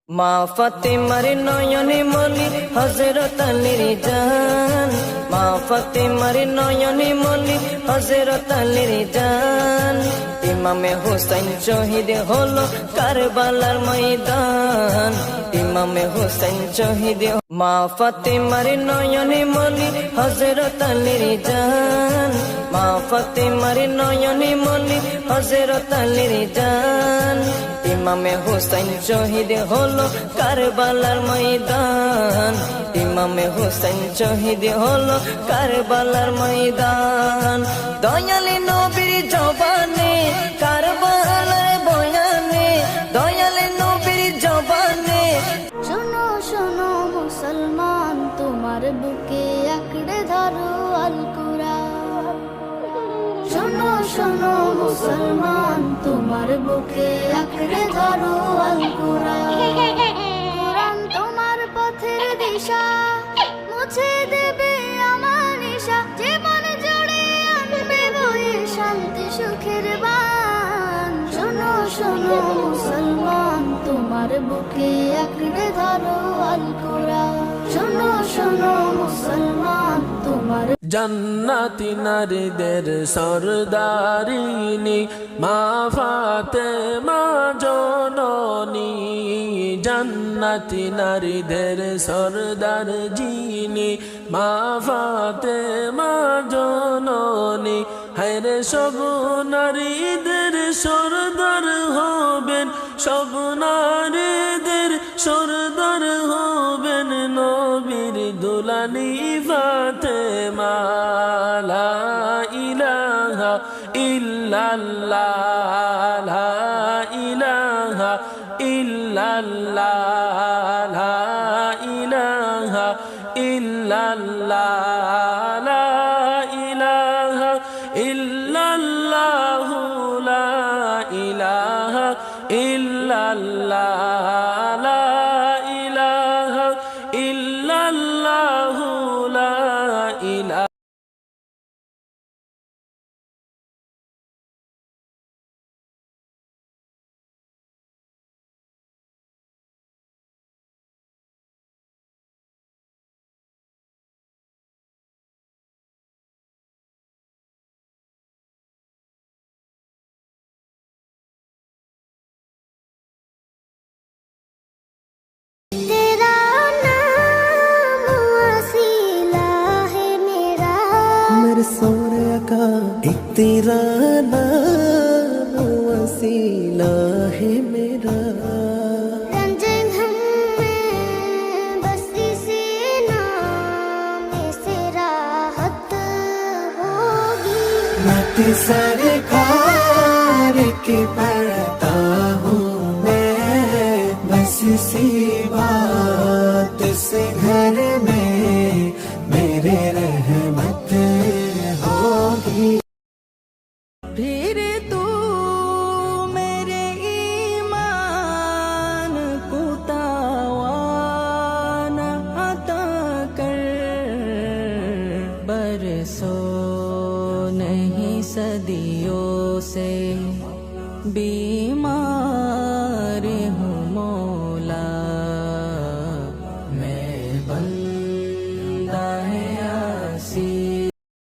মা ফাতেমার নয়নে মলি হযরত আলীর জান, মা ফাতেমার নয়নে মলি হযরত আলীর জান। ইমামে হুসাইন শহীদ হলো কারবালার ময়দান, ইমামে হুসাইন শহীদ। মা ফাতেমার নয়নে মলি হযরত আলীর জান, মা ফাতেমার নয়নে মলি হযরত আলীর জান। ইমামে হুসাইন শহীদ হলো কারবালার ময়দান, ইমামে হুসাইন শহীদ হলো কারবালার ময়দান। দয়ালে নবীর জবানে কারবালার বয়ানে, দয়ালে নবীর জবানে। শোনো শোনো মুসলমান, তোমার বুকে আঁকড়ে ধরো আল কুরআন। শোনো শোনো মুসলমান, তোমার বুকে আঁকড়ে ধরো আল কুরআন। কুরআন তোমার পথের দিশা, মুছে দেবে আমার নিশা। জীবন জুড়ে আনবে বয়ে শান্তি সুখের বান। শোনো শোনো মুসলমান, তোমার বুকে আঁকড়ে ধরো আল কুরআন। শোনো শোনো মুসলমান, তোমার জান্নাতি নারীদের সরদারিনী মা ফাতেমা জননী, জান্নাতি নারীদের সরদার যিনি মা ফাতেমা জননী। হায়রে সব নারীদের সরদার হবেন, সব নারীদের সরদার হবেন নবীর দুলানি ফাতেমা। লা ইলাহা ইল্লাল্লাহ, লা ইলাহা ইল্লাল্লাহ, লা ইলাহা ইল্লাল্লাহ, লা ইলাহা ইল্লাল্লাহ, লা ইলাহা ইল্লাল্লাহ, লা ইলাহা ইল্লাল্লাহ, লা ইলাহা। तेरा नाम वसीला है मेरा, मेरे सोने का एक तेरा नाम वसीला है मेरा। रंजन हम में बस इसी नाम से राहत होगी। नाते सरकार की पढ़ता हूँ मैं, बस इसी बात से घर में मेरे रहमत होगी। फिर तू मेरे ईमान को तावान अता कर, बरसों नहीं सदियों से बीमार